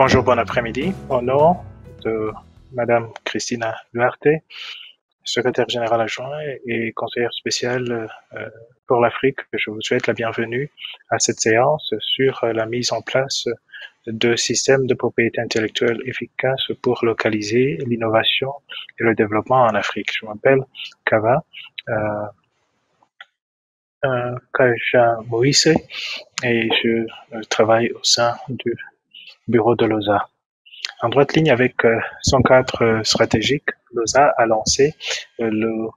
Bonjour, bon après-midi. Au nom de Madame Christina Duarte, secrétaire générale adjointe et conseillère spéciale pour l'Afrique, je vous souhaite la bienvenue à cette séance sur la mise en place de systèmes de propriété intellectuelle efficaces pour localiser l'innovation et le développement en Afrique. Je m'appelle Kava Kaja Moïse et je travaille au sein du bureau de l'OSA. En droite ligne avec son cadre stratégique, l'OSA a lancé le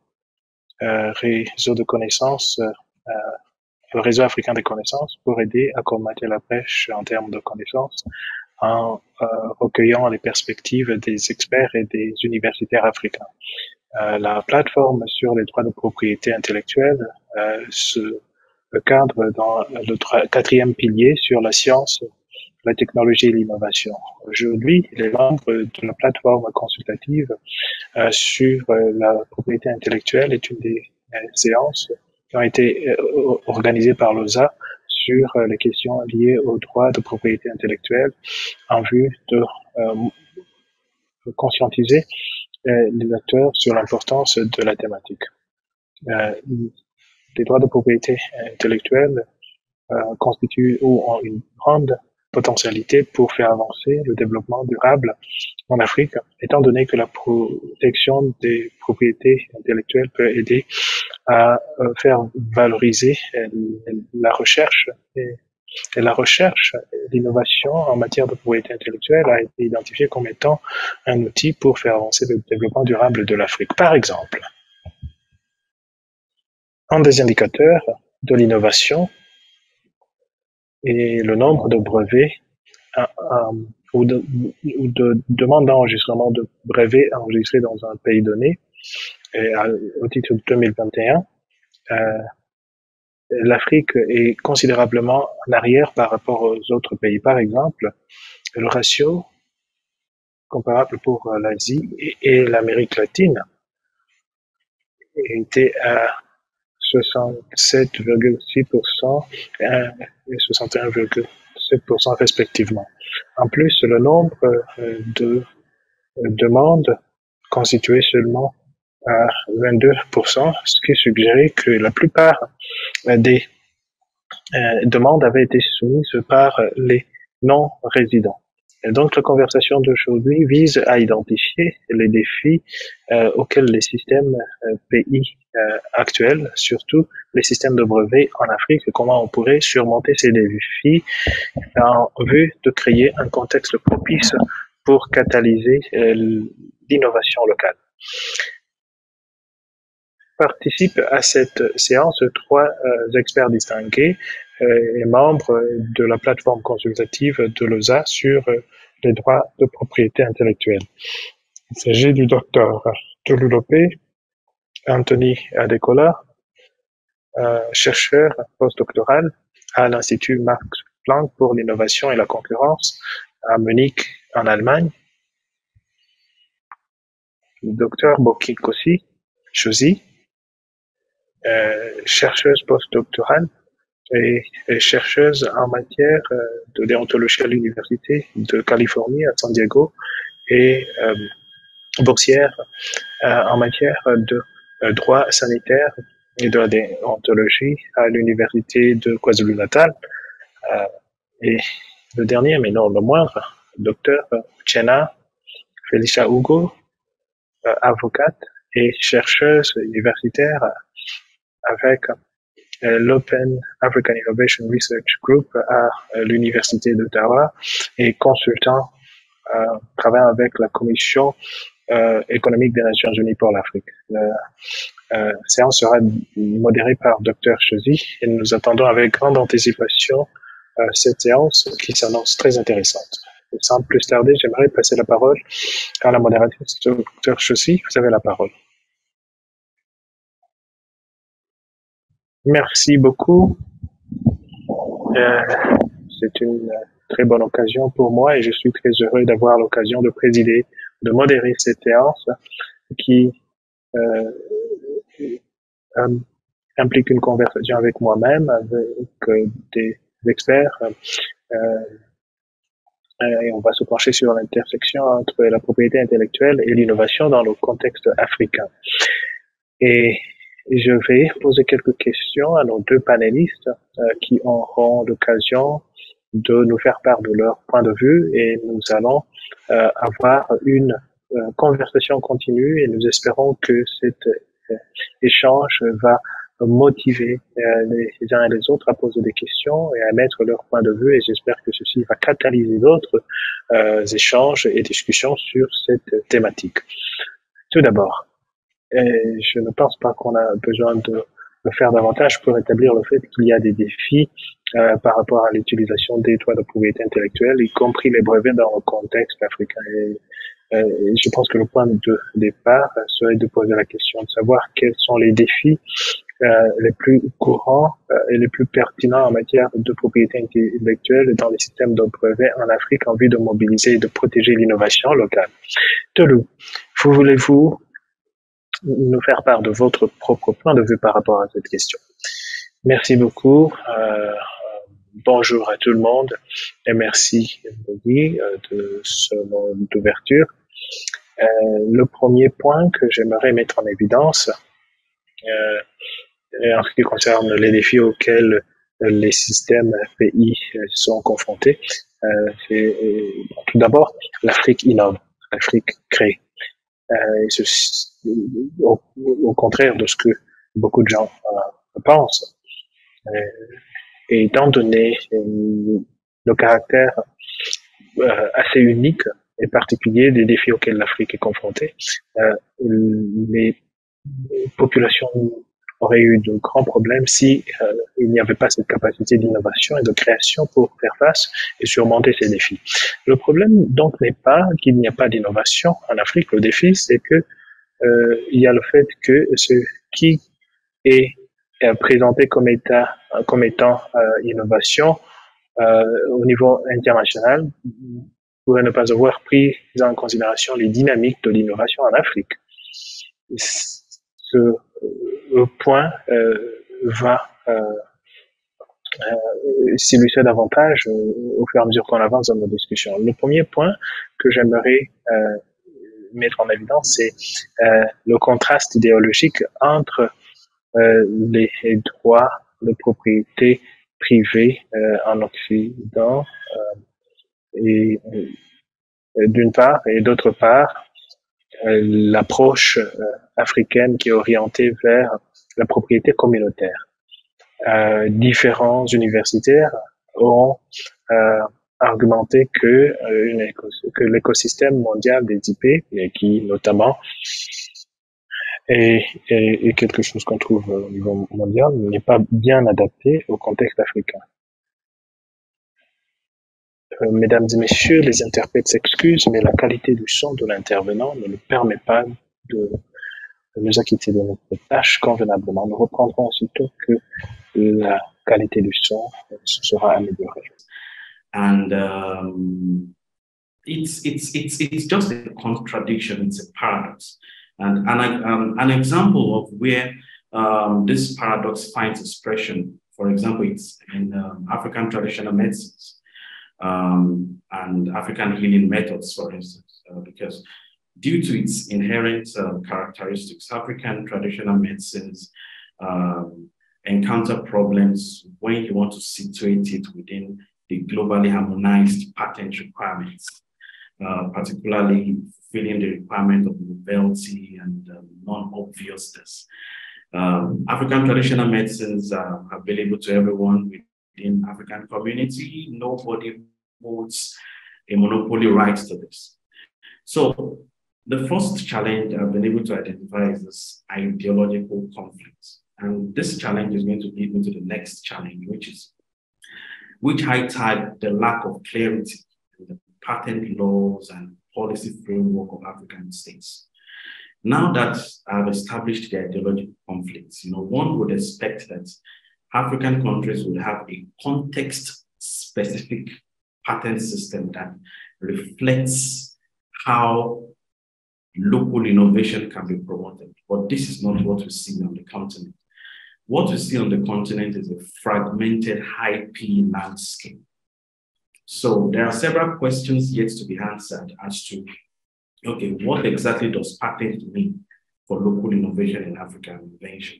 réseau de connaissances, le réseau africain des connaissances pour aider à combattre la brèche en termes de connaissances en recueillant les perspectives des experts et des universitaires africains. La plateforme sur les droits de propriété intellectuelle se cadre dans le quatrième pilier sur la science, la technologie et l'innovation. Aujourd'hui, les membres de la plateforme consultative sur la propriété intellectuelle est une des séances qui ont été organisées par l'OSA sur les questions liées aux droits de propriété intellectuelle en vue de conscientiser les acteurs sur l'importance de la thématique. Les droits de propriété intellectuelle constituent ou ont une grande potentialité pour faire avancer le développement durable en Afrique, étant donné que la protection des propriétés intellectuelles peut aider à faire valoriser la recherche et l'innovation en matière de propriété intellectuelle a été identifiée comme étant un outil pour faire avancer le développement durable de l'Afrique. Par exemple, un des indicateurs de l'innovation est le nombre de brevets ou de demandes d'enregistrement de brevets enregistrés dans un pays donné. Et au titre de 2021, l'Afrique est considérablement en arrière par rapport aux autres pays. Par exemple, le ratio comparable pour l'Asie et l'Amérique latine était à 67,6% et 61,7% respectivement. En plus, le nombre de demandes constituait seulement à 22%, ce qui suggérait que la plupart des demandes avaient été soumises par les non-résidents. Et donc, la conversation d'aujourd'hui vise à identifier les défis auxquels les systèmes pays actuels, surtout les systèmes de brevets en Afrique, et comment on pourrait surmonter ces défis en vue de créer un contexte propice pour catalyser l'innovation locale. Participent à cette séance trois experts distingués et membres de la plateforme consultative de l'OSA sur les droits de propriété intellectuelle. Il s'agit du docteur Tolulope Anthony Adekola, chercheur postdoctoral à l'Institut Max Planck pour l'innovation et la concurrence à Munich, en Allemagne. Le docteur Boki Kossi Chosi, chercheuse postdoctorale et chercheuse en matière de déontologie à l'Université de Californie à San Diego et boursière en matière de droit sanitaire et de la déontologie à l'Université de KwaZulu-Natal. Et le dernier, mais non le moindre, docteur Uchenna Felicia Ugo, avocate et chercheuse universitaire avec l'Open African Innovation Research Group à l'Université d'Ottawa et consultant travaillant avec la Commission économique des Nations Unies pour l'Afrique. La séance sera modérée par Dr. Chosi et nous attendons avec grande anticipation cette séance qui s'annonce très intéressante. Sans plus tarder, j'aimerais passer la parole à la modératrice Dr. Chosi. Vous avez la parole. Merci beaucoup. C'est une très bonne occasion pour moi et je suis très heureux d'avoir l'occasion de présider, de modérer cette séance qui implique une conversation avec moi-même, avec des experts Et on va se pencher sur l'intersection entre la propriété intellectuelle et l'innovation dans le contexte africain. Et je vais poser quelques questions à nos deux panélistes qui auront l'occasion de nous faire part de leur point de vue et nous allons avoir une conversation continue et nous espérons que cet échange va motiver les uns et les autres à poser des questions et à mettre leur point de vue et j'espère que ceci va catalyser d'autres échanges et discussions sur cette thématique. Tout d'abord, je ne pense pas qu'on a besoin de faire davantage pour établir le fait qu'il y a des défis par rapport à l'utilisation des droits de propriété intellectuelle, y compris les brevets dans le contexte africain. Et je pense que le point de départ serait de poser la question de savoir quels sont les défis les plus courants et les plus pertinents en matière de propriété intellectuelle dans les systèmes de brevets en Afrique en vue de mobiliser et de protéger l'innovation locale. Tolu, voulez-vous nous faire part de votre propre point de vue par rapport à cette question? Merci beaucoup. Bonjour à tout le monde et merci Bobby de ce mot d'ouverture. Le premier point que j'aimerais mettre en évidence en ce qui concerne les défis auxquels les systèmes pays sont confrontés, c'est tout d'abord l'Afrique innove, l'Afrique crée. Au contraire de ce que beaucoup de gens pensent. Et étant donné le caractère assez unique et particulier des défis auxquels l'Afrique est confrontée, les populations auraient eu de grands problèmes si il n'y avait pas cette capacité d'innovation et de création pour faire face et surmonter ces défis. Le problème donc n'est pas qu'il n'y a pas d'innovation en Afrique. Le défi, c'est que il y a le fait que ce qui est présenté comme étant innovation au niveau international pourrait ne pas avoir pris en considération les dynamiques de l'innovation en Afrique. Ce point va s'illustrer davantage au fur et à mesure qu'on avance dans nos discussions. Le premier point que j'aimerais mettre en évidence, c'est le contraste idéologique entre les droits de propriété privée en Occident et d'une part et d'autre part l'approche africaine qui est orientée vers la propriété communautaire. Différents universitaires ont argumenté que l'écosystème mondial des IP, et qui notamment est quelque chose qu'on trouve au niveau mondial, n'est pas bien adapté au contexte africain. Mesdames et messieurs, les interprètes s'excusent, mais la qualité du son de l'intervenant ne nous permet pas de nous acquitter de notre tâche convenablement. Nous reprendrons aussitôt que la qualité du son sera améliorée. And it's just a contradiction, it's a paradox. And an example of where this paradox finds expression, for example, it's in African traditional medicines and African healing methods, for instance, because due to its inherent characteristics, African traditional medicines encounter problems when you want to situate it within the globally harmonized patent requirements, particularly fulfilling the requirement of novelty and non-obviousness. African traditional medicines are available to everyone within African community. Nobody holds a monopoly right to this. So the first challenge I've been able to identify is this ideological conflict. And this challenge is going to lead me to the next challenge, which highlights the lack of clarity in the patent laws and policy framework of African states. Now that I've established the ideological conflicts, one would expect that African countries would have a context-specific patent system that reflects how local innovation can be promoted. But this is not what we see on the continent. What we see on the continent is a fragmented IP landscape. So there are several questions yet to be answered as to, okay, what exactly does patent mean for local innovation in African invention?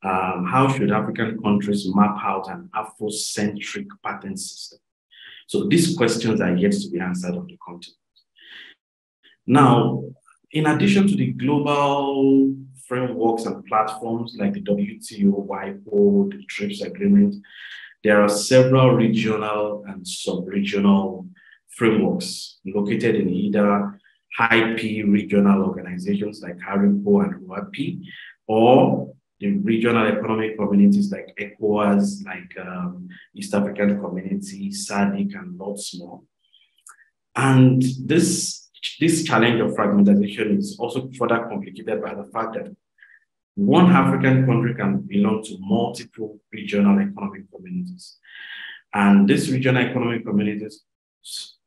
How should African countries map out an Afrocentric patent system? So these questions are yet to be answered on the continent. Now, in addition to the global frameworks and platforms like the WTO, WIPO, the TRIPS agreement, there are several regional and sub-regional frameworks located in either high-P regional organizations like HARIPO and OAP, or the regional economic communities like ECOWAS, like East African Community, SADC, and lots more. And this challenge of fragmentation is also further complicated by the fact that one African country can belong to multiple regional economic communities. And these regional economic communities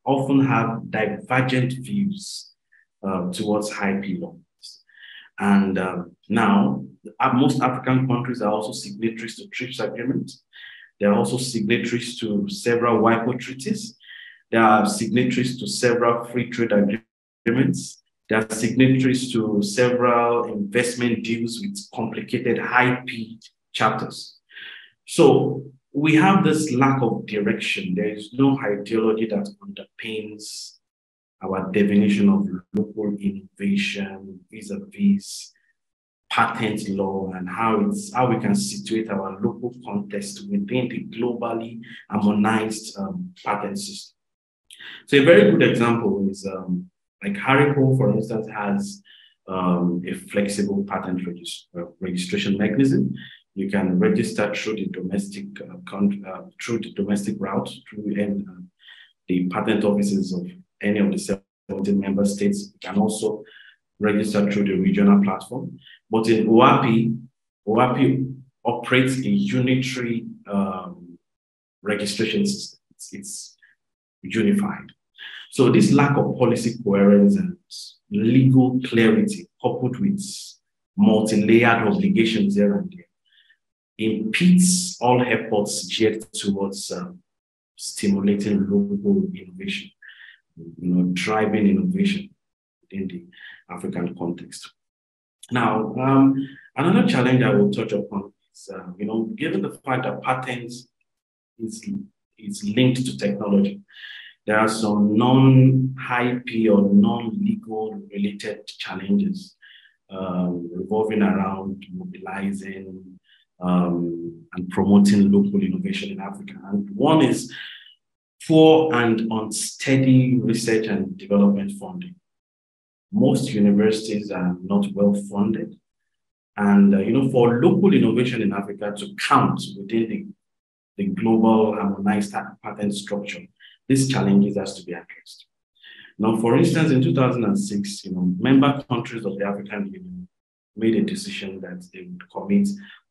often have divergent views towards high-P laws. And now, most African countries are also signatories to TRIPS agreement. They are also signatories to several WIPO treaties. They are signatories to several free trade agreements. They are signatories to several investment deals with complicated high-P chapters. So we have this lack of direction. There is no ideology that underpins our definition of local innovation vis-a-vis patent law, and how we can situate our local context within the globally harmonized patent system. So a very good example is like HARIPO, for instance, has a flexible patent registration mechanism. You can register through the domestic route, through the patent offices of any of the 17 member states. You can also register through the regional platform. But in OAP operates a unitary registration system. It's unified. So this lack of policy coherence and legal clarity, coupled with multi-layered obligations here and there, impedes all efforts geared towards stimulating local innovation, driving innovation within the African context. Now, another challenge I will touch upon is, given the fact that patents is linked to technology, there are some non-high-P or non-legal related challenges revolving around mobilizing and promoting local innovation in Africa. And one is poor and unsteady research and development funding. Most universities are not well funded. And, for local innovation in Africa to count within the global harmonized patent structure, these challenges has to be addressed. Now, for instance, in 2006, member countries of the African Union made a decision that they would commit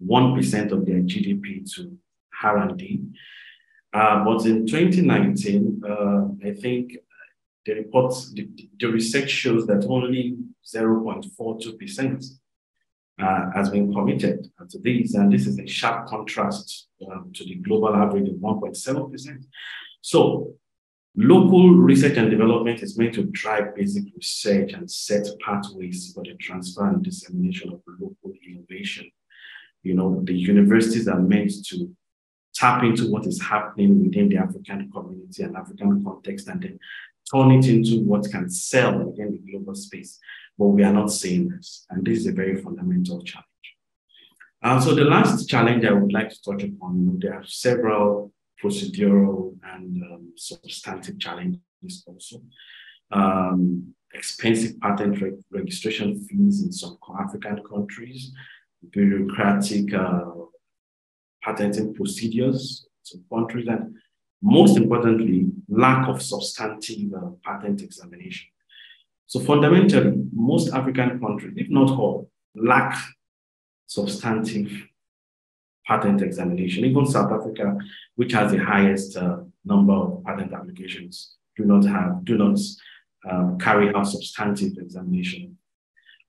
1% of their GDP to R&D. But in 2019, I think the research shows that only 0.42% has been committed to these, and this is a sharp contrast to the global average of 1.7%. So local research and development is meant to drive basic research and set pathways for the transfer and dissemination of local innovation. The universities are meant to tap into what is happening within the African community and African context, and then turn it into what can sell within the global space. But we are not saying this, and this is a very fundamental challenge. So the last challenge I would like to touch upon, there are several procedural and substantive challenges also. Expensive patent registration fees in some African countries, bureaucratic patenting procedures in some countries, and most importantly, lack of substantive patent examination. So fundamentally, most African countries, if not all, lack substantive patent examination. Even South Africa, which has the highest number of patent applications, do not carry out substantive examination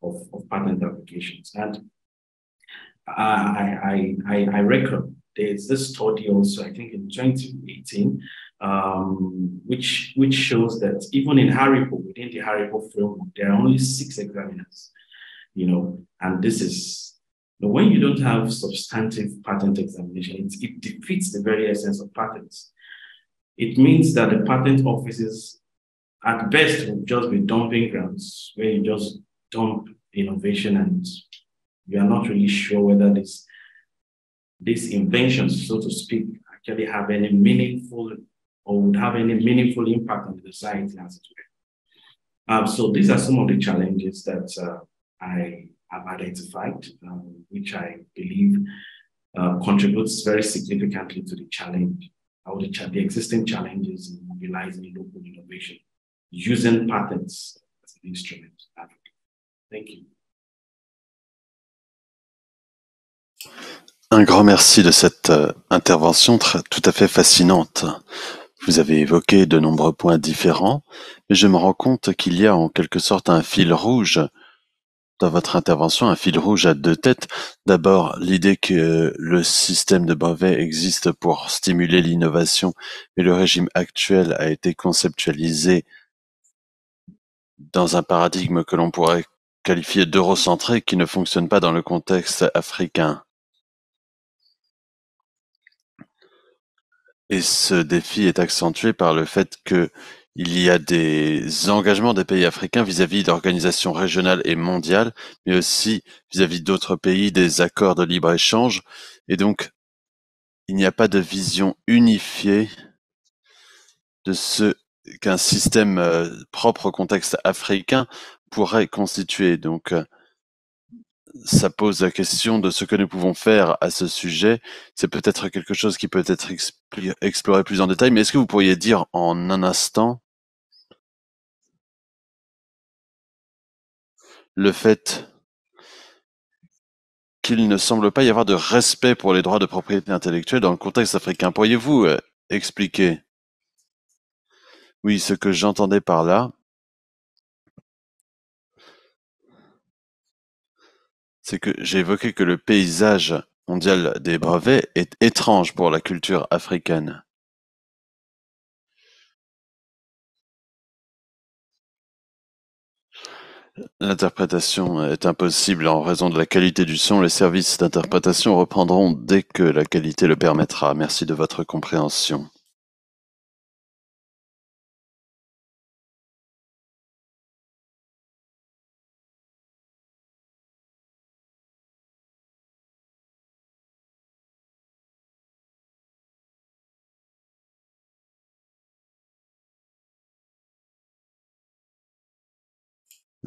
of patent applications. And I reckon there's this study also, I think in 2018, which shows that even in Haripo, within the Haripo framework, there are only 6 examiners, and this is, when you don't have substantive patent examination, it defeats the very essence of patents. It means that the patent offices, at best, will just be dumping grounds where you just dump innovation and you are not really sure whether these inventions, so to speak, actually have any meaningful or would have any meaningful impact on the society as it were. So these are some of the challenges that I have identified, which I believe contributes very significantly to the challenge, or the existing challenges in mobilizing local innovation, using patents as an instrument. Thank you. Un grand merci de cette intervention tout à fait fascinante. Vous avez évoqué de nombreux points différents, mais je me rends compte qu'il y a en quelque sorte un fil rouge dans votre intervention, un fil rouge à 2 têtes. D'abord, l'idée que le système de brevets existe pour stimuler l'innovation, mais le régime actuel a été conceptualisé dans un paradigme que l'on pourrait qualifié d'eurocentré qui ne fonctionne pas dans le contexte africain. Et ce défi est accentué par le fait qu'il y a des engagements des pays africains vis-à-vis d'organisations régionales et mondiales, mais aussi vis-à-vis d'autres pays, des accords de libre-échange. Et donc, il n'y a pas de vision unifiée de ce qu'un système propre au contexte africain pourrait constituer. Donc, ça pose la question de ce que nous pouvons faire à ce sujet. C'est peut-être quelque chose qui peut être exploré plus en détail, mais est-ce que vous pourriez dire en un instant le fait qu'il ne semble pas y avoir de respect pour les droits de propriété intellectuelle dans le contexte africain? Pourriez-vous expliquer? Oui, ce que j'entendais par là, c'est que j'ai évoqué que le paysage mondial des brevets est étrange pour la culture africaine. L'interprétation est impossible en raison de la qualité du son. Les services d'interprétation reprendront dès que la qualité le permettra. Merci de votre compréhension.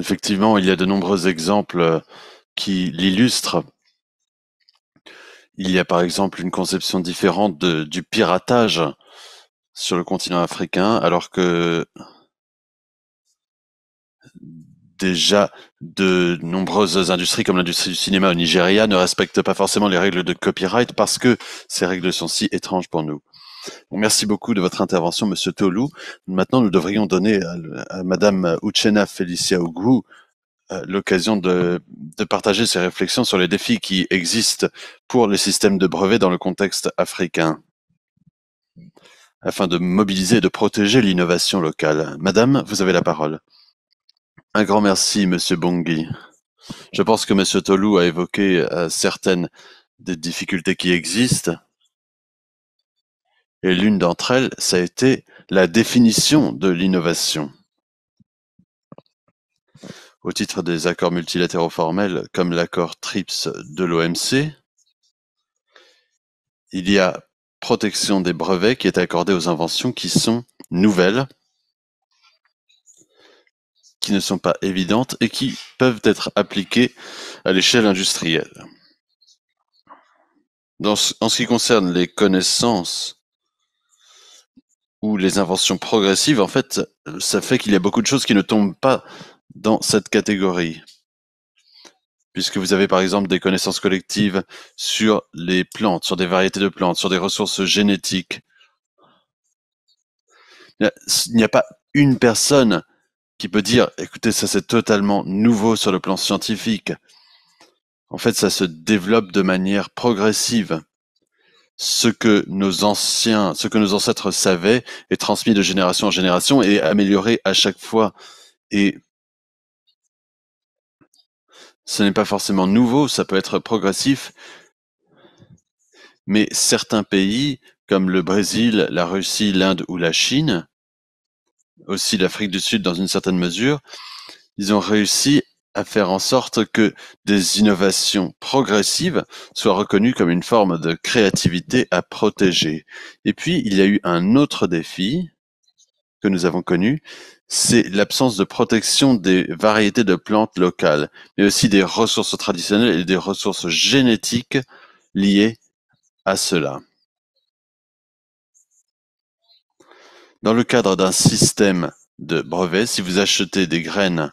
Effectivement, il y a de nombreux exemples qui l'illustrent. Il y a par exemple une conception différente du piratage sur le continent africain, alors que déjà de nombreuses industries comme l'industrie du cinéma au Nigeria ne respectent pas forcément les règles de copyright parce que ces règles sont si étranges pour nous. Bon, merci beaucoup de votre intervention, Monsieur Tolu. Maintenant, nous devrions donner à Madame Uchenna Felicia Ogwu l'occasion de partager ses réflexions sur les défis qui existent pour les systèmes de brevets dans le contexte africain, afin de mobiliser et de protéger l'innovation locale. Madame, vous avez la parole. Un grand merci, Monsieur Bongi. Je pense que Monsieur Tolu a évoqué certaines des difficultés qui existent. Et l'une d'entre elles, ça a été la définition de l'innovation. Au titre des accords multilatéraux formels, comme l'accord TRIPS de l'OMC, il y a protection des brevets qui est accordée aux inventions qui sont nouvelles, qui ne sont pas évidentes et qui peuvent être appliquées à l'échelle industrielle. En ce qui concerne les connaissances ou les inventions progressives, en fait, ça fait qu'il y a beaucoup de choses qui ne tombent pas dans cette catégorie. Puisque vous avez par exemple des connaissances collectives sur les plantes, sur des variétés de plantes, sur des ressources génétiques. Il n'y a pas une personne qui peut dire « écoutez, ça c'est totalement nouveau sur le plan scientifique ». En fait, ça se développe de manière progressive. ce que nos ancêtres savaient est transmis de génération en génération et amélioré à chaque fois. Et ce n'est pas forcément nouveau, ça peut être progressif, mais certains pays, comme le Brésil, la Russie, l'Inde ou la Chine, aussi l'Afrique du Sud dans une certaine mesure, ils ont réussi à faire en sorte que des innovations progressives soient reconnues comme une forme de créativité à protéger. Et puis, il y a eu un autre défi que nous avons connu, c'est l'absence de protection des variétés de plantes locales, mais aussi des ressources traditionnelles et des ressources génétiques liées à cela. Dans le cadre d'un système de brevets, si vous achetez des graines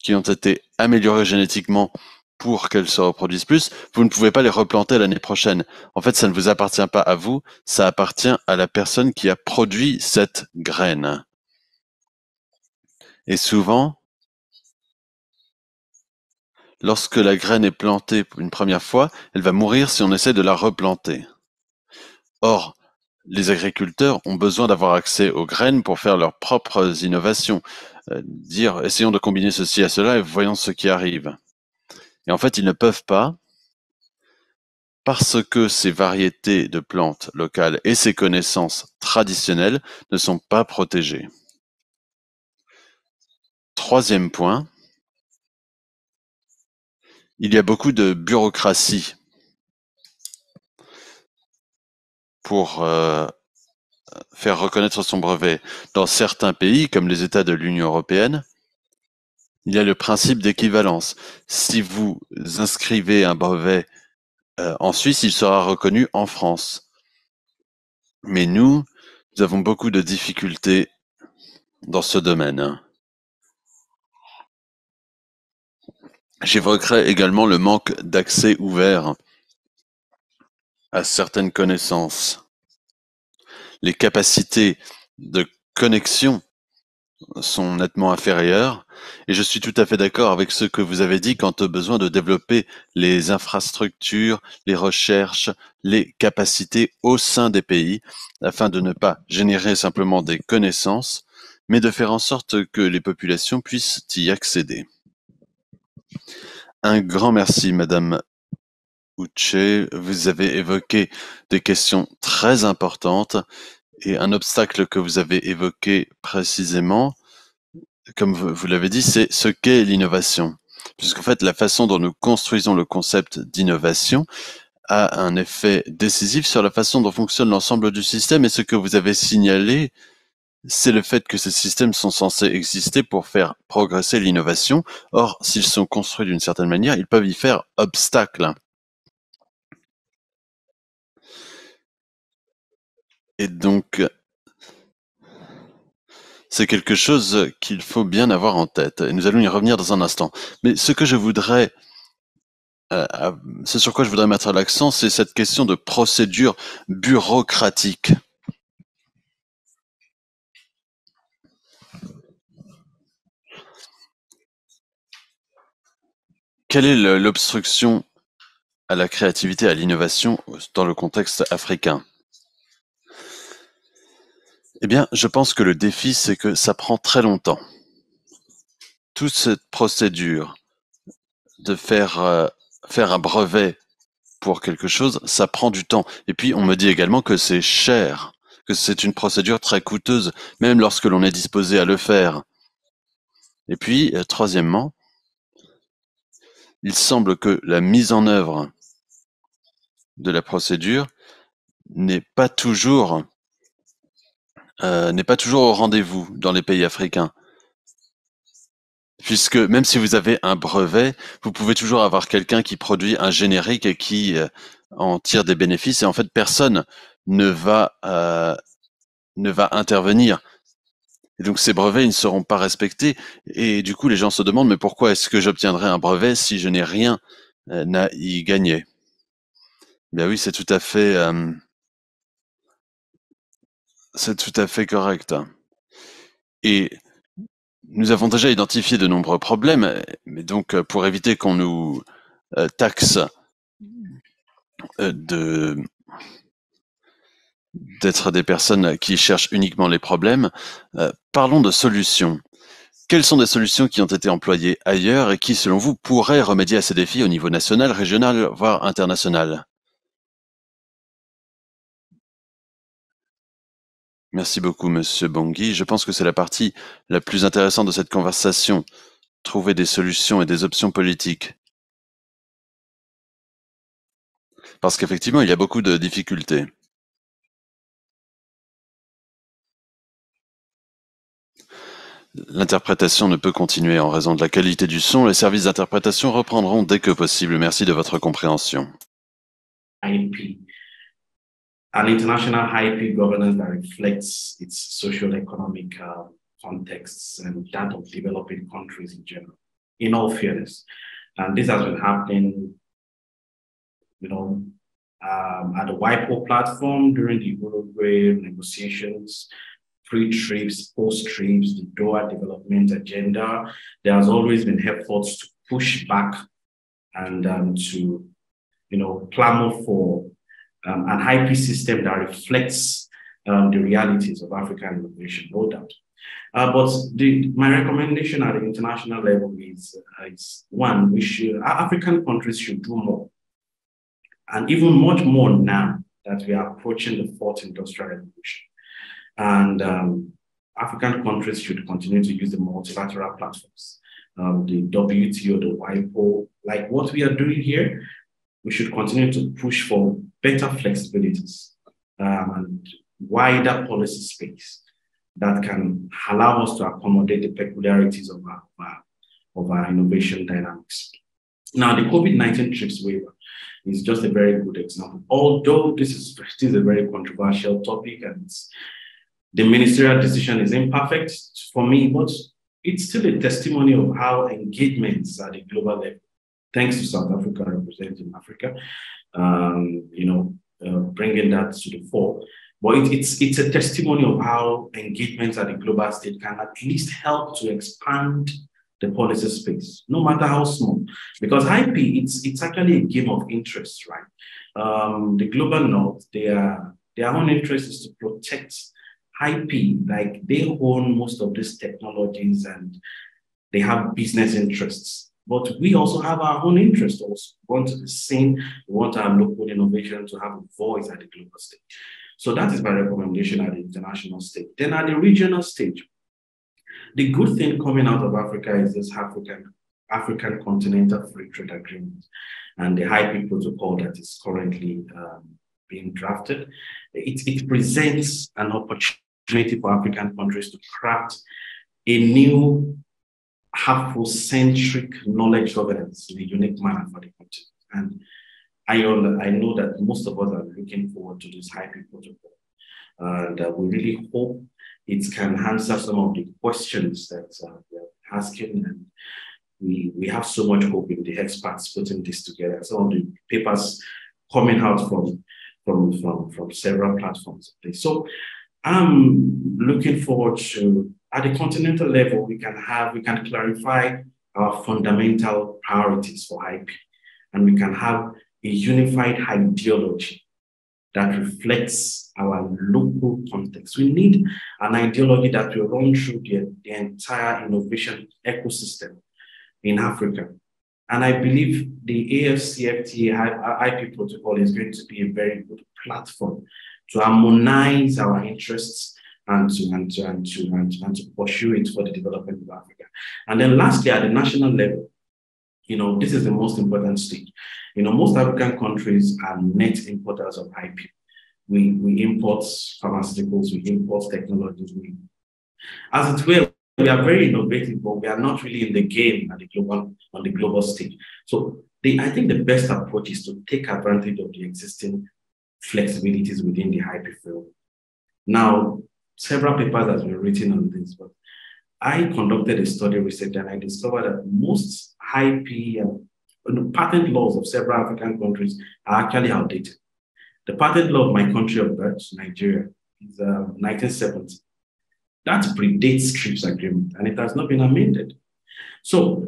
qui ont été améliorées génétiquement pour qu'elles se reproduisent plus, vous ne pouvez pas les replanter l'année prochaine. En fait, ça ne vous appartient pas à vous, ça appartient à la personne qui a produit cette graine. Et souvent, lorsque la graine est plantée une première fois, elle va mourir si on essaie de la replanter. Or, les agriculteurs ont besoin d'avoir accès aux graines pour faire leurs propres innovations. Dire, essayons de combiner ceci à cela et voyons ce qui arrive. Et en fait, ils ne peuvent pas, parce que ces variétés de plantes locales et ces connaissances traditionnelles ne sont pas protégées. Troisième point, il y a beaucoup de bureaucratie pour faire reconnaître son brevet. Dans certains pays, comme les États de l'Union européenne, il y a le principe d'équivalence. Si vous inscrivez un brevet en Suisse, il sera reconnu en France. Mais nous avons beaucoup de difficultés dans ce domaine. J'évoquerai également le manque d'accès ouvert à certaines connaissances. Les capacités de connexion sont nettement inférieures et je suis tout à fait d'accord avec ce que vous avez dit quant au besoin de développer les infrastructures, les recherches, les capacités au sein des pays afin de ne pas générer simplement des connaissances, mais de faire en sorte que les populations puissent y accéder. Un grand merci, Madame Uche. Vous avez évoqué des questions très importantes et un obstacle que vous avez évoqué précisément, comme vous l'avez dit, c'est ce qu'est l'innovation. Puisqu'en fait, la façon dont nous construisons le concept d'innovation a un effet décisif sur la façon dont fonctionne l'ensemble du système. Et ce que vous avez signalé, c'est le fait que ces systèmes sont censés exister pour faire progresser l'innovation. Or, s'ils sont construits d'une certaine manière, ils peuvent y faire obstacle. Et donc, c'est quelque chose qu'il faut bien avoir en tête. Et nous allons y revenir dans un instant. Mais ce que je voudrais, ce sur quoi je voudrais mettre l'accent, c'est cette question de procédure bureaucratique. Quelle est l'obstruction à la créativité, à l'innovation dans le contexte africain? Eh bien, je pense que le défi, c'est que ça prend très longtemps. Toute cette procédure de faire un brevet pour quelque chose, ça prend du temps. Et puis, on me dit également que c'est cher, que c'est une procédure très coûteuse, même lorsque l'on est disposé à le faire. Et puis, troisièmement, il semble que la mise en œuvre de la procédure n'est pas toujours au rendez-vous dans les pays africains. Puisque même si vous avez un brevet, vous pouvez toujours avoir quelqu'un qui produit un générique et qui en tire des bénéfices. Et en fait, personne ne va intervenir. Et donc ces brevets, ils ne seront pas respectés. Et du coup, les gens se demandent, mais pourquoi est-ce que j'obtiendrai un brevet si je n'ai rien à y gagner? Ben oui, c'est tout à fait correct. Et nous avons déjà identifié de nombreux problèmes, mais donc pour éviter qu'on nous taxe d'être des personnes qui cherchent uniquement les problèmes. Parlons de solutions. Quelles sont des solutions qui ont été employées ailleurs et qui, selon vous, pourraient remédier à ces défis au niveau national, régional, voire international? Merci beaucoup, Monsieur Bongui. Je pense que c'est la partie la plus intéressante de cette conversation. Trouver des solutions et des options politiques. Parce qu'effectivement, il y a beaucoup de difficultés. L'interprétation ne peut continuer en raison de la qualité du son. Les services d'interprétation reprendront dès que possible. Merci de votre compréhension. IP, an international IP governance that reflects its socio-economic contexts and that of developing countries in general, in all fairness. And this has been happening, you know, at the WIPO platform during the Uruguay negotiations, pre-trips, post-trips, the Doha development agenda. There has always been efforts to push back and to, clamor for an IP system that reflects the realities of African innovation, no doubt. But my recommendation at the international level is one, African countries should do more. And even much more now that we are approaching the fourth industrial revolution. And African countries should continue to use the multilateral platforms, the WTO, the WIPO, like what we are doing here. We should continue to push for better flexibilities and wider policy space that can allow us to accommodate the peculiarities of our innovation dynamics. Now, the COVID-19 TRIPS waiver is just a very good example. Although this is a very controversial topic and the ministerial decision is imperfect for me, but it's still a testimony of how engagements at the global level, thanks to South Africa representing Africa, bringing that to the fore. But it's a testimony of how engagements at the global stage can at least help to expand the policy space, no matter how small. Because IP, it's actually a game of interest, right? The global north, their own interest is to protect IP, like they own most of these technologies and they have business interests. But we also have our own interests also. We want to be seen, we want our local innovation to have a voice at the global stage. So that is my recommendation at the international stage. Then at the regional stage, the good thing coming out of Africa is this African Continental Free Trade Agreement and the IP protocol that is currently being drafted. It presents an opportunity for African countries to craft a new Afrocentric knowledge governance in a unique manner for the continent. And I know that most of us are looking forward to this IP protocol. And we really hope it can answer some of the questions that we are asking. And we have so much hope in the experts putting this together. Some of the papers coming out from several platforms. So I'm looking forward to, at the continental level, we can clarify our fundamental priorities for IP, and we can have a unified ideology that reflects our local context. We need an ideology that will run through the entire innovation ecosystem in Africa. And I believe the AFCFTA IP protocol is going to be a very good platform to harmonize our interests and to pursue it for the development of Africa. And then lastly, at the national level, this is the most important stage. Most African countries are net importers of IP. We import pharmaceuticals, we import technologies. As it were, we are very innovative, but we are not really in the game on the global stage. So I think the best approach is to take advantage of the existing flexibilities within the IP field. Now, several papers have been written on this, but I conducted a study recently and I discovered that most IP and patent laws of several African countries are actually outdated. The patent law of my country of birth, Nigeria, is 1970. That predates TRIPS agreement and it has not been amended. So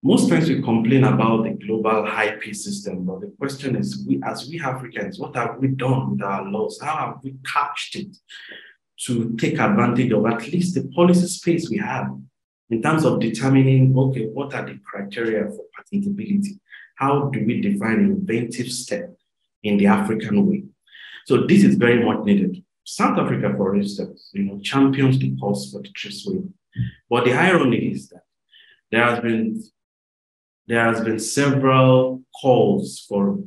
most times we complain about the global IP system, but the question is, as we Africans, what have we done with our laws? How have we couched it to take advantage of at least the policy space we have in terms of determining, okay, what are the criteria for patentability? How do we define an inventive step in the African way? So this is very much needed. South Africa, for instance, champions the cause for the TRIPS waiver. But the irony is that there has been several calls for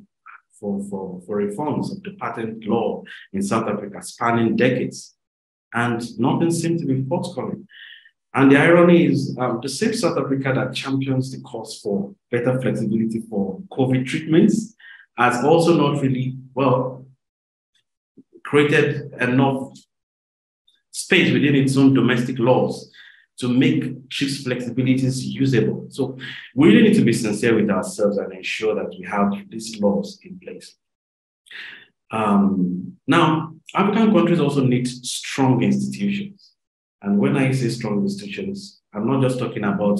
reforms of the patent law in South Africa spanning decades, and nothing seems to be forthcoming. And the irony is the same South Africa that champions the cause for better flexibility for COVID treatments has also not really, created enough space within its own domestic laws to make TRIPS flexibilities usable. So we really need to be sincere with ourselves and ensure that we have these laws in place. Now, African countries also need strong institutions. And when I say strong institutions, I'm not just talking about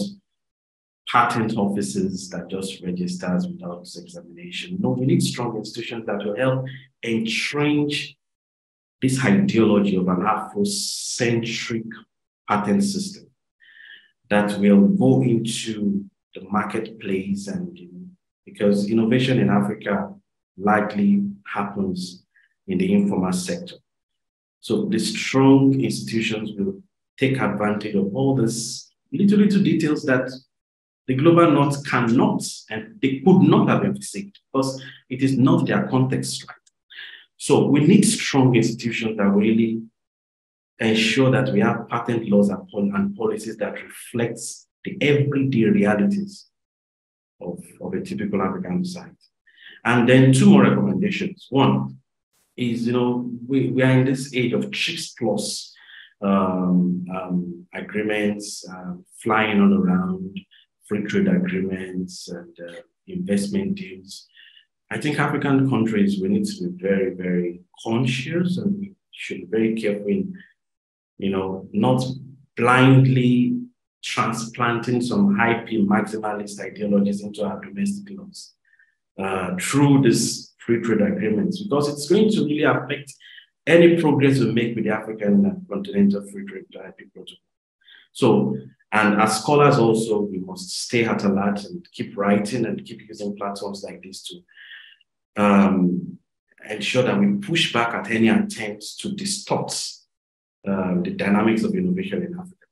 patent offices that just registers without examination. No, we need strong institutions that will help entrench this ideology of an Afrocentric patent system that will go into the marketplace, and because innovation in Africa likely happens in the informal sector. So the strong institutions will take advantage of all these little details that the global north cannot and they could not have envisaged because it is not their context, right? So we need strong institutions that really ensure that we have patent laws and policies that reflects the everyday realities of a typical African society. And then two more recommendations. One is, we are in this age of TRIPS plus agreements, flying all around, free trade agreements and investment deals. I think African countries, we need to be very, very conscious, and we should be very careful in, not blindly transplanting some IP maximalist ideologies into our domestic laws through this free trade agreements, because it's going to really affect any progress we make with the African Continental Free Trade IP Protocol. So, and as scholars also, we must stay at alert and keep writing and keep using platforms like this to ensure that we push back at any attempts to distort the dynamics of innovation in Africa.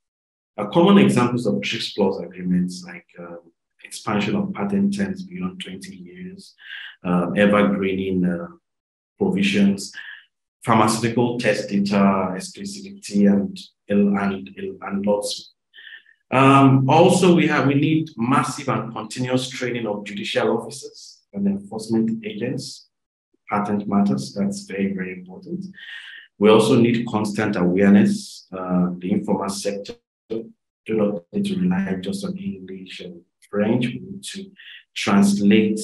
Common examples of TRIPS plus agreements like expansion of patent terms beyond 20 years, evergreening provisions, pharmaceutical test data exclusivity, and lots. Also, we need massive and continuous training of judicial officers and enforcement agents, patent matters. That's very, very important. We also need constant awareness. The informal sector do not need to rely just on English and French. We need to translate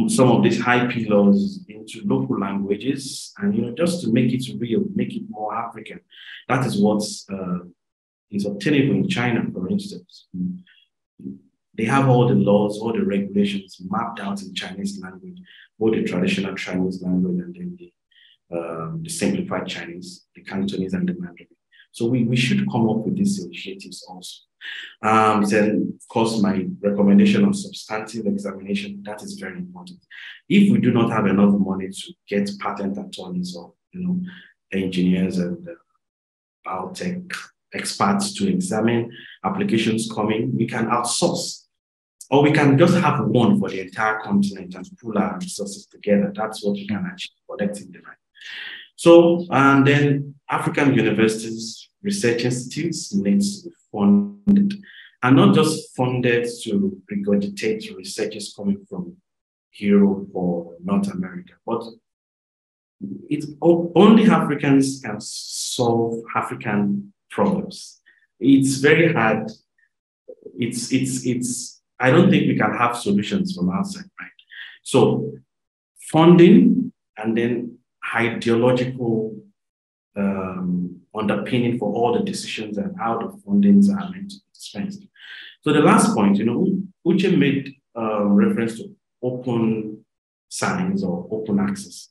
some of these IP laws into local languages, and just to make it real, make it more African. That is what is obtainable in China, for instance. They have all the laws, all the regulations mapped out in Chinese language, both the traditional Chinese language and then the simplified Chinese, the Cantonese and the Mandarin. So we should come up with these initiatives also. Then, of course, my recommendation on substantive examination, that is very important. If we do not have enough money to get patent attorneys or, engineers and biotech experts to examine applications coming, we can outsource, or we can just have one for the entire continent and pool our resources together. That's what we can achieve collectively, right? So, and then African universities, research institutes needs to be funded, and not just funded to regurgitate researchers coming from Europe or North America, but it's only Africans can solve African problems. It's very hard. I don't think we can have solutions from outside, right? So funding and then ideological underpinning for all the decisions and how the fundings are meant to be spent. So the last point, Uche made reference to open science or open access.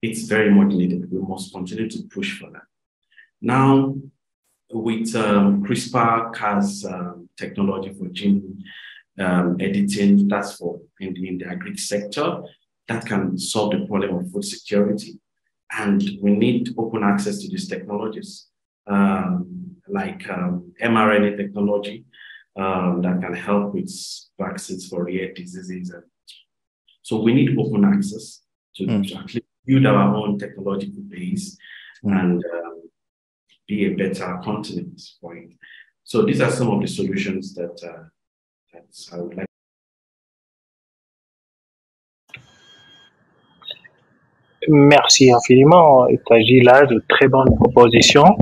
It's very much needed. We must continue to push for that. Now, with CRISPR-Cas technology for gene editing, that's for in the agri sector, that can solve the problem of food security. And we need open access to these technologies, like mRNA technology that can help with vaccines for rare diseases. So we need open access to actually build our own technological base and be a better continent for it. So these are some of the solutions that I would like. Merci infiniment. Il s'agit là de très bonnes propositions.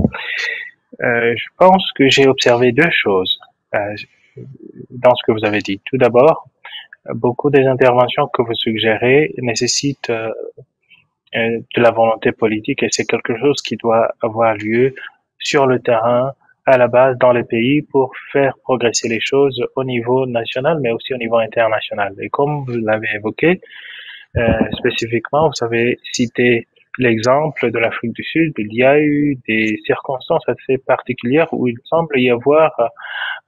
Je pense que j'ai observé deux choses dans ce que vous avez dit. Tout d'abord, beaucoup des interventions que vous suggérez nécessitent de la volonté politique et c'est quelque chose qui doit avoir lieu sur le terrain, à la base, dans les pays pour faire progresser les choses au niveau national, mais aussi au niveau international. Et comme vous l'avez évoqué, spécifiquement, vous avez cité l'exemple de l'Afrique du Sud. Il y a eu des circonstances assez particulières où il semble y avoir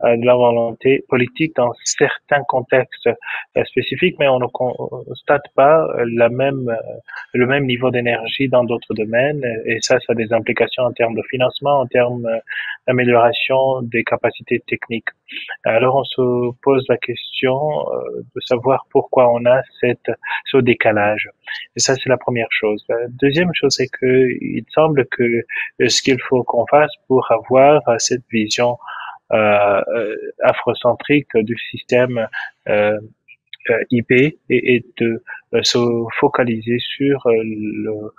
de la volonté politique dans certains contextes spécifiques, mais on ne constate pas le même niveau d'énergie dans d'autres domaines. Et ça a des implications en termes de financement, en termes d'amélioration des capacités techniques. Alors on se pose la question de savoir pourquoi on a ce décalage. Et ça, c'est la première chose. La deuxième chose, c'est que il semble que ce qu'il faut qu'on fasse pour avoir cette vision afrocentrique du système IP et de se focaliser sur le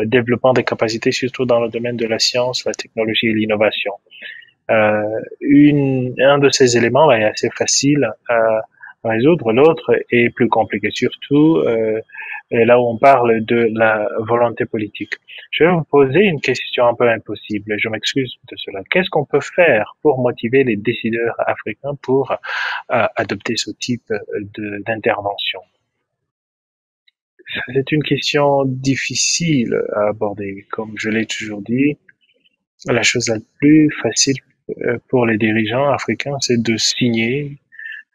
développement des capacités, surtout dans le domaine de la science, la technologie et l'innovation. Un de ces éléments est assez facile à résoudre, l'autre est plus compliqué, surtout là où on parle de la volonté politique. Je vais vous poser une question un peu impossible, et je m'excuse de cela. Qu'est-ce qu'on peut faire pour motiver les décideurs africains pour adopter ce type d'intervention? C'est une question difficile à aborder. Comme je l'ai toujours dit, la chose la plus facile pour les dirigeants africains, c'est de signer,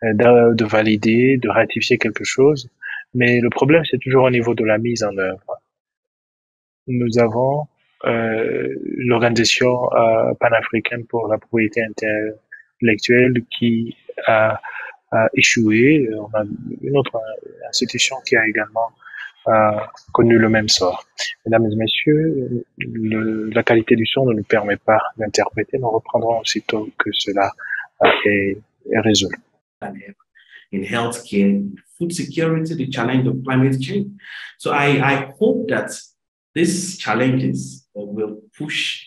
de valider, de ratifier quelque chose. Mais le problème, c'est toujours au niveau de la mise en œuvre. Nous avons l'organisation panafricaine pour la propriété intellectuelle qui a échoué. On a une autre institution qui a également connu le même sort. Mesdames et messieurs, la qualité du son ne nous permet pas d'interpréter. Nous reprendrons aussitôt que cela est résolu. In healthcare, food security, the challenge of climate change. So I hope that these challenges will push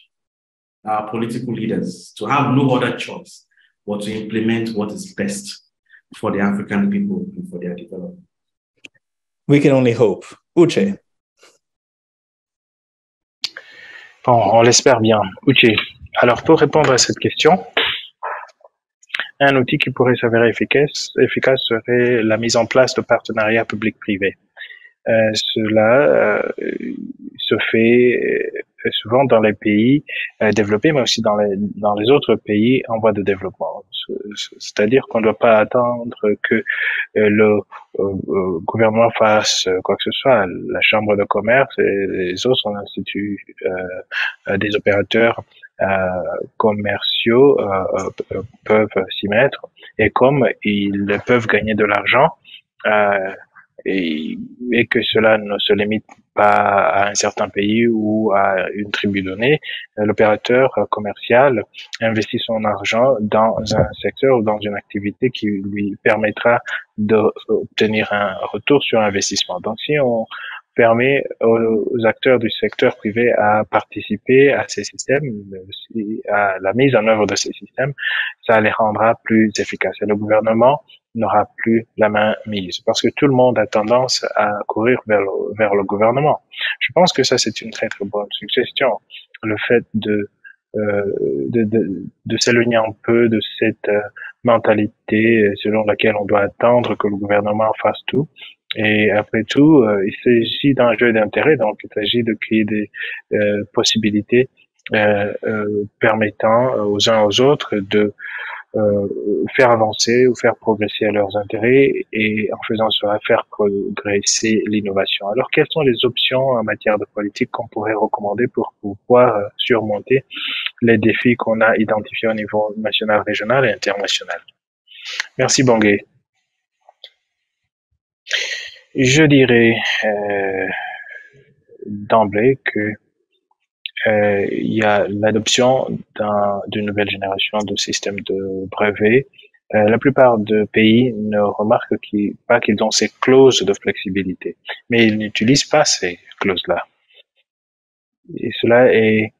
our political leaders to have no other choice but to implement what is best for the African people and for their development. We can only hope. Uche. Bon, on l'espère bien. Uche. Alors, pour répondre à cette question, un outil qui pourrait s'avérer efficace serait la mise en place de partenariats publics-privés. Cela se fait souvent dans les pays développés, mais aussi dans les autres pays en voie de développement. C'est-à-dire qu'on ne doit pas attendre que le gouvernement fasse quoi que ce soit. La Chambre de commerce et les autres instituts des opérateurs commerciaux peuvent s'y mettre, et comme ils peuvent gagner de l'argent et que cela ne se limite pas à un certain pays ou à une tribu donnée, l'opérateur commercial investit son argent dans un secteur ou dans une activité qui lui permettra d'obtenir un retour sur investissement. Donc si on permet aux acteurs du secteur privé à participer à ces systèmes, mais aussi à la mise en œuvre de ces systèmes, ça les rendra plus efficaces. Et le gouvernement n'aura plus la main mise, parce que tout le monde a tendance à courir vers le gouvernement. Je pense que ça, c'est une très très bonne suggestion. Le fait de s'éloigner un peu de cette mentalité selon laquelle on doit attendre que le gouvernement fasse tout. Et après tout, il s'agit d'un jeu d'intérêt, donc il s'agit de créer des possibilités permettant aux uns aux autres de faire avancer ou faire progresser leurs intérêts et en faisant cela faire progresser l'innovation. Alors, quelles sont les options en matière de politique qu'on pourrait recommander pour pouvoir surmonter les défis qu'on a identifiés au niveau national, régional et international? Merci, Bangé. Je dirais d'emblée que il y a l'adoption d'une nouvelle génération de systèmes de brevets. La plupart des pays ne remarquent pas qu'ils ont ces clauses de flexibilité, mais ils n'utilisent pas ces clauses-là. Et cela est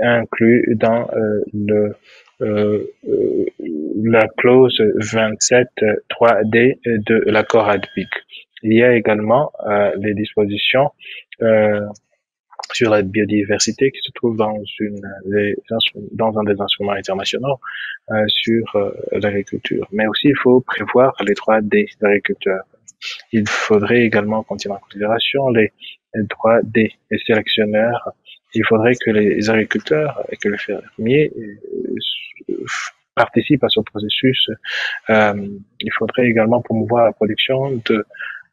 inclus dans la clause 27.3D de l'accord ADPIC. Il y a également les dispositions sur la biodiversité qui se trouve dans un des instruments internationaux sur l'agriculture. Mais aussi, il faut prévoir les droits des agriculteurs. Il faudrait également prendre en considération les droits des sélectionneurs. Il faudrait que les agriculteurs et que les fermiers participent à ce processus. Il faudrait également promouvoir la production de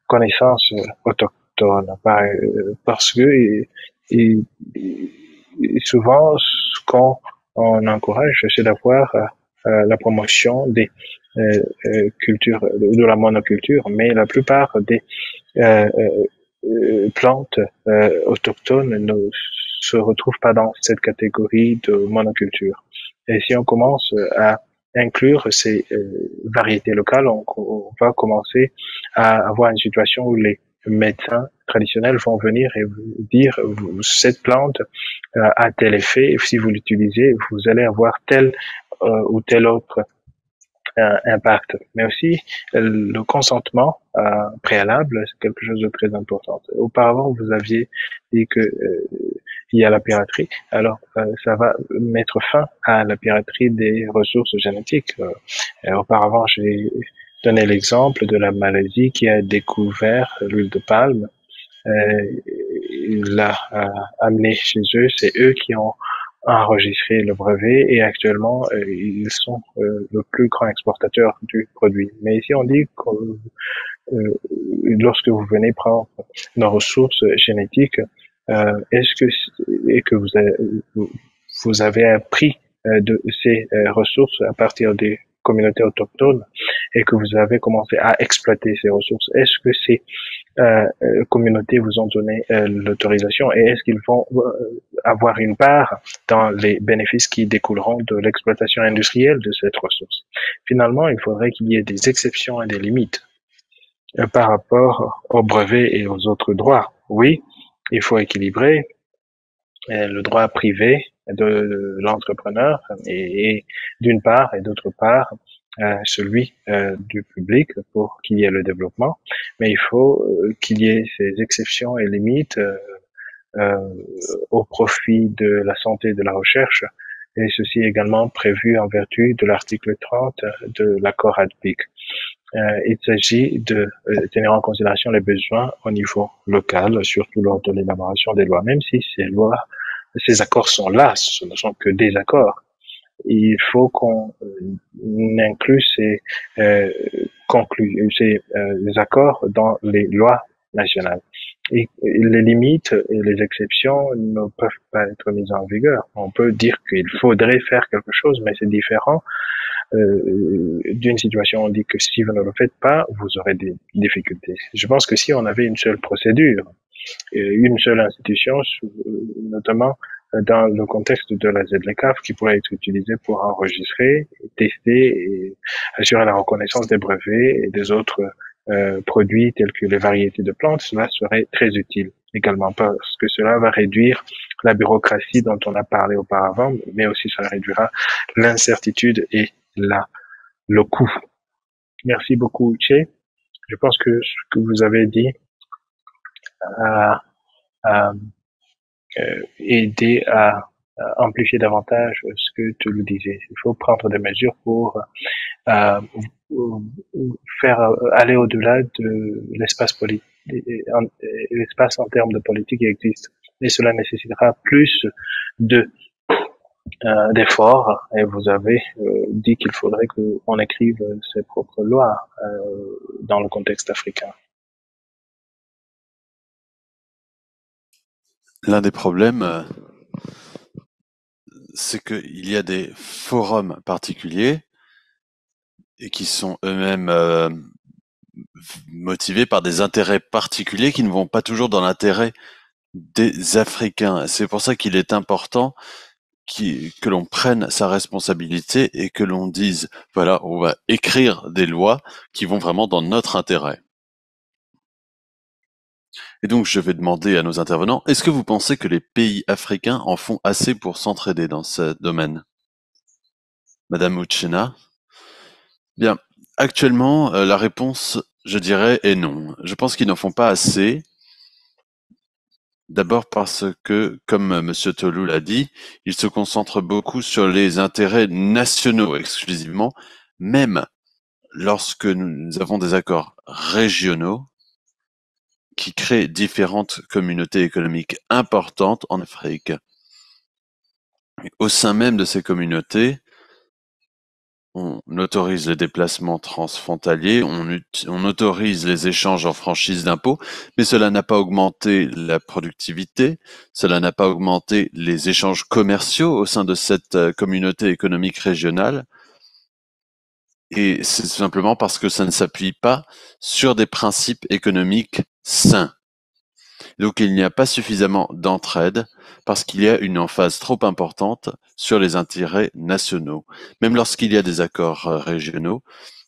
connaissances autochtones parce que et souvent, ce qu'on encourage, c'est d'avoir la promotion des cultures, de la monoculture, mais la plupart des plantes autochtones ne se retrouvent pas dans cette catégorie de monoculture. Et si on commence à inclure ces variétés locales, on va commencer à avoir une situation où les médecins traditionnels vont venir et vous dire cette plante a tel effet, et si vous l'utilisez, vous allez avoir tel ou tel autre impact. Mais aussi, le consentement préalable, c'est quelque chose de très important. Auparavant, vous aviez dit que il y a la piraterie. Alors, ça va mettre fin à la piraterie des ressources génétiques. Auparavant, j'ai donné l'exemple de la Malaisie qui a découvert l'huile de palme. Il l'a amené chez eux. C'est eux qui ont enregistré le brevet et actuellement, ils sont le plus grand exportateur du produit. Mais ici, on dit que lorsque vous venez prendre nos ressources génétiques, est-ce que vous avez appris de ces ressources à partir des communautés autochtones et que vous avez commencé à exploiter ces ressources? Est-ce que ces communautés vous ont donné l'autorisation et est-ce qu'ils vont avoir une part dans les bénéfices qui découleront de l'exploitation industrielle de cette ressource? Finalement, il faudrait qu'il y ait des exceptions et des limites par rapport aux brevets et aux autres droits. Oui, il faut équilibrer le droit privé de l'entrepreneur et d'une part et d'autre part celui du public pour qu'il y ait le développement, mais il faut qu'il y ait ces exceptions et limites au profit de la santé et de la recherche, et ceci est également prévu en vertu de l'article 30 de l'accord ADPIC. Il s'agit de tenir en considération les besoins au niveau local, surtout lors de l'élaboration des lois, même si ces accords sont là, ce ne sont que des accords. Il faut qu'on inclue ces accords dans les lois nationales. Et les limites et les exceptions ne peuvent pas être mises en vigueur. On peut dire qu'il faudrait faire quelque chose, mais c'est différent d'une situation. On dit que si vous ne le faites pas, vous aurez des difficultés. Je pense que si on avait une seule procédure, une seule institution, notamment dans le contexte de la ZLECAf, qui pourrait être utilisée pour enregistrer, tester et assurer la reconnaissance des brevets et des autres produits tels que les variétés de plantes, cela serait très utile également parce que cela va réduire la bureaucratie dont on a parlé auparavant, mais aussi ça réduira l'incertitude et le coût. Merci beaucoup, Che. Je pense que ce que vous avez dit a aidé à amplifier davantage ce que tu le disais. Il faut prendre des mesures pour euh, faire aller au-delà de l'espace politique, l'espace en termes de politique qui existe. Et cela nécessitera plus de d'efforts. Et vous avez dit qu'il faudrait qu'on écrive ses propres lois dans le contexte africain. L'un des problèmes, c'est qu'il y a des forums particuliers et qui sont eux-mêmes motivés par des intérêts particuliers qui ne vont pas toujours dans l'intérêt des Africains. C'est pour ça qu'il est important que l'on prenne sa responsabilité et que l'on dise, voilà, on va écrire des lois qui vont vraiment dans notre intérêt. Et donc, je vais demander à nos intervenants, est-ce que vous pensez que les pays africains en font assez pour s'entraider dans ce domaine? Madame Uchena? Bien, actuellement, la réponse, je dirais, est non. Je pense qu'ils n'en font pas assez. D'abord parce que, comme Monsieur Tolu l'a dit, ils se concentrent beaucoup sur les intérêts nationaux exclusivement, même lorsque nous avons des accords régionaux qui créent différentes communautés économiques importantes en Afrique. Au sein même de ces communautés, on autorise les déplacements transfrontaliers, on autorise les échanges en franchise d'impôts, mais cela n'a pas augmenté la productivité, cela n'a pas augmenté les échanges commerciaux au sein de cette communauté économique régionale. Et c'est simplement parce que ça ne s'appuie pas sur des principes économiques sains. Donc il n'y a pas suffisamment d'entraide parce qu'il y a une emphase trop importante sur les intérêts nationaux. Même lorsqu'il y a des accords régionaux,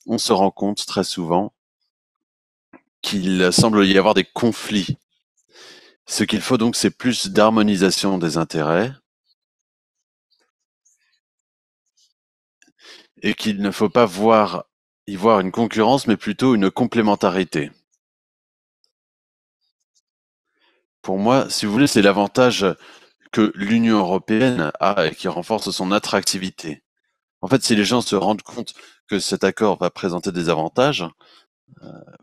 on se rend compte très souvent qu'il semble y avoir des conflits. Ce qu'il faut donc, c'est plus d'harmonisation des intérêts et qu'il ne faut pas y voir une concurrence, mais plutôt une complémentarité. Pour moi, si vous voulez, c'est l'avantage que l'Union européenne a et qui renforce son attractivité. En fait, si les gens se rendent compte que cet accord va présenter des avantages,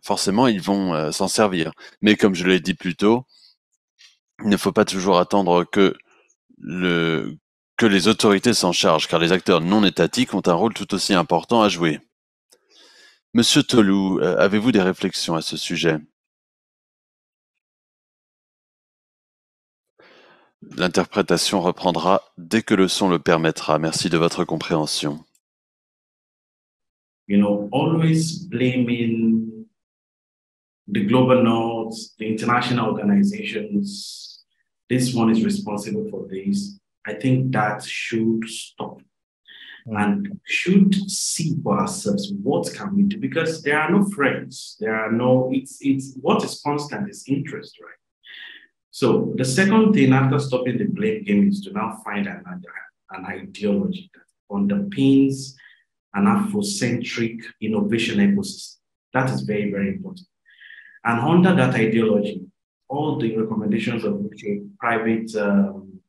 forcément, ils vont s'en servir. Mais comme je l'ai dit plus tôt, il ne faut pas toujours attendre que les autorités s'en chargent, car les acteurs non étatiques ont un rôle tout aussi important à jouer. Monsieur Tolu, avez-vous des réflexions à ce sujet? L'interprétation reprendra dès que le son le permettra. Merci de votre compréhension. Always blaming the global north, the international organizations, this one is responsible for this. I think that should stop. And should see for ourselves what can we do, because there are no friends, it's what is constant is interest, right? So the second thing after stopping the blame game is to now find an ideology that underpins an Afrocentric innovation ecosystem. That is very, very important. And under that ideology, all the recommendations of private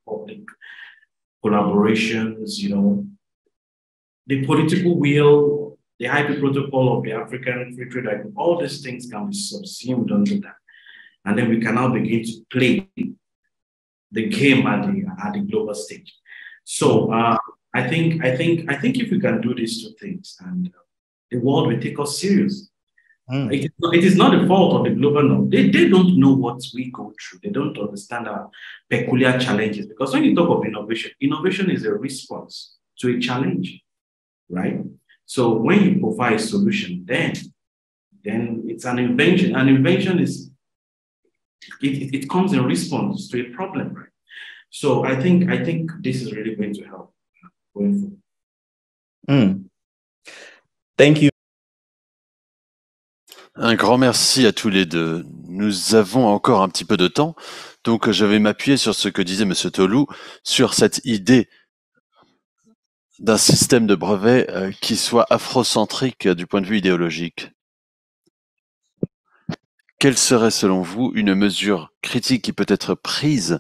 public collaborations, the political will, the IP protocol of the African Free Trade Agreement, all these things can be subsumed under that. And then we can now begin to play the game at the global stage. So I think if we can do these two things, and the world will take us serious. It is not the fault of the global north. They don't know what we go through. They don't understand our peculiar challenges. Because when you talk of innovation, innovation is a response to a challenge, right? So when you provide a solution, then it's an invention. An invention is, it comes in response to a problem, right? So I think this is really going to help going forward. Thank you. Un grand merci à tous les deux. Nous avons encore un petit peu de temps, donc je vais m'appuyer sur ce que disait Monsieur Tolu, sur cette idée d'un système de brevet qui soit afrocentrique du point de vue idéologique. Quelle serait selon vous une mesure critique qui peut être prise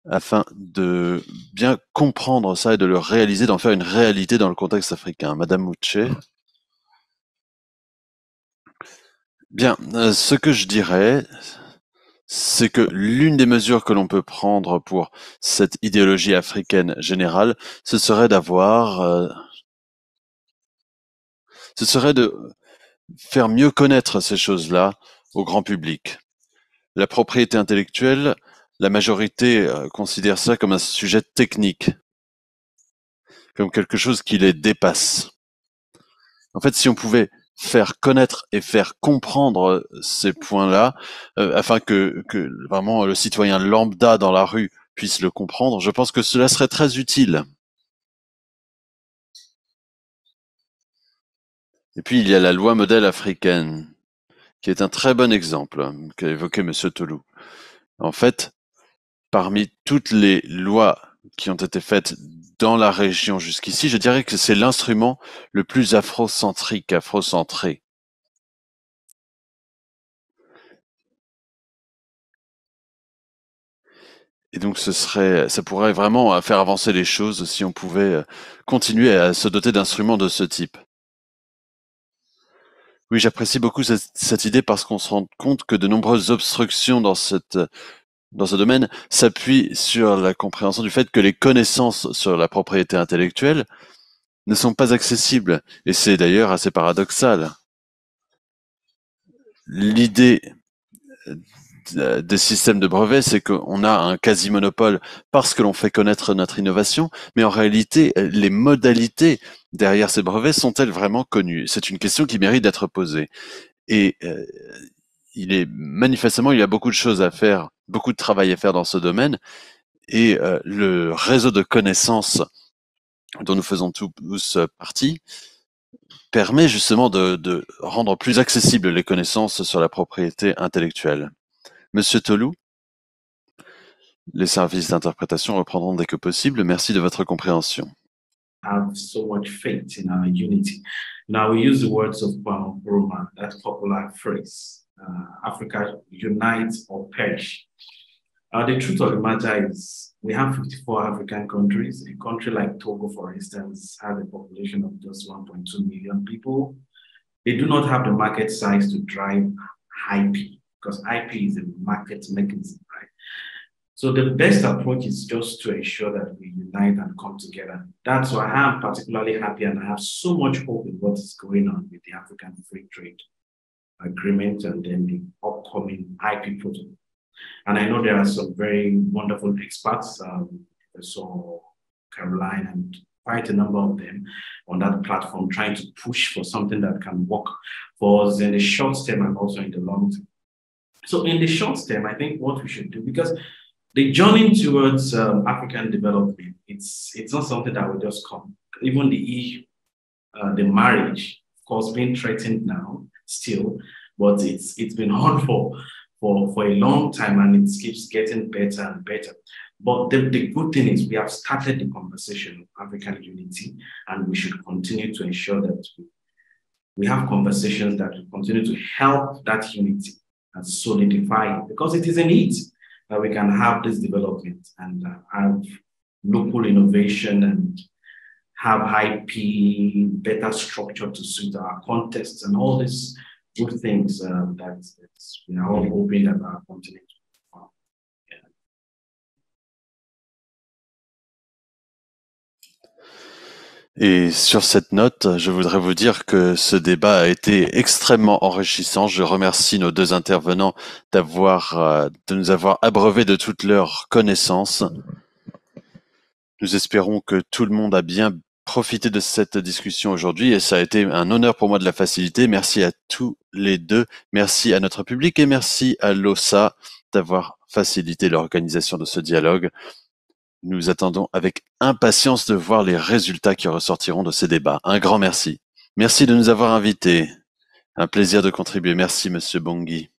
afin de bien comprendre ça et de le réaliser, d'en faire une réalité dans le contexte africain. Madame Mouché. Bien, ce que je dirais, c'est que l'une des mesures que l'on peut prendre pour cette idéologie africaine générale, ce serait de faire mieux connaître ces choses-là au grand public. La propriété intellectuelle, la majorité considère ça comme un sujet technique, comme quelque chose qui les dépasse. En fait, si on pouvait faire connaître et faire comprendre ces points-là, afin que vraiment le citoyen lambda dans la rue puisse le comprendre, je pense que cela serait très utile. Et puis, il y a la loi modèle africaine, qui est un très bon exemple, qu'a évoqué M. Tolou. En fait, parmi toutes les lois qui ont été faites dans la région jusqu'ici, je dirais que c'est l'instrument le plus afrocentrique, afrocentré. Et donc ça pourrait vraiment faire avancer les choses si on pouvait continuer à se doter d'instruments de ce type. Oui, j'apprécie beaucoup cette idée parce qu'on se rend compte que de nombreuses obstructions dans ce domaine s'appuient sur la compréhension du fait que les connaissances sur la propriété intellectuelle ne sont pas accessibles. Et c'est d'ailleurs assez paradoxal. L'idée des systèmes de brevets, c'est qu'on a un quasi-monopole parce que l'on fait connaître notre innovation, mais en réalité, les modalités derrière ces brevets sont-elles vraiment connues? C'est une question qui mérite d'être posée. Et manifestement, il y a beaucoup de choses à faire, beaucoup de travail à faire dans ce domaine, et le réseau de connaissances dont nous faisons tous partie permet justement de rendre plus accessibles les connaissances sur la propriété intellectuelle. Monsieur Tolou, les services d'interprétation reprendront dès que possible. Merci de votre compréhension. Have so much faith in our unity. Now we use the words of Kwame Nkrumah, that popular phrase, Africa unite or perish. The truth of the matter is we have 54 African countries. A country like Togo, for instance, has a population of just 1.2 million people. They do not have the market size to drive IP because IP is a market mechanism, right? So the best approach is just to ensure that we unite and come together. That's why I'm particularly happy and I have so much hope in what is going on with the African Free Trade Agreement and then the upcoming IP protocol. And I know there are some very wonderful experts, Professor Caroline and quite a number of them on that platform trying to push for something that can work for us in the short term and also in the long term. So in the short term, I think what we should do, because the journey towards African development, it's not something that will just come. Even the marriage, of course, being threatened now still, but it's been on for a long time and it keeps getting better and better. But the good thing is we have started the conversation of African unity, and we should continue to ensure that we have conversations that will continue to help that unity and solidify it, because it is a need that we can have this development and have local innovation and have IP, better structure to suit our context and all these good things that we are all hoping that our continent will perform. Et sur cette note, je voudrais vous dire que ce débat a été extrêmement enrichissant. Je remercie nos deux intervenants de nous avoir abreuvés de toutes leurs connaissances. Nous espérons que tout le monde a bien profité de cette discussion aujourd'hui et ça a été un honneur pour moi de la faciliter. Merci à tous les deux. Merci à notre public et merci à l'OSA d'avoir facilité l'organisation de ce dialogue. Nous attendons avec impatience de voir les résultats qui ressortiront de ces débats. Un grand merci. Merci de nous avoir invités. Un plaisir de contribuer. Merci, Monsieur Bongui.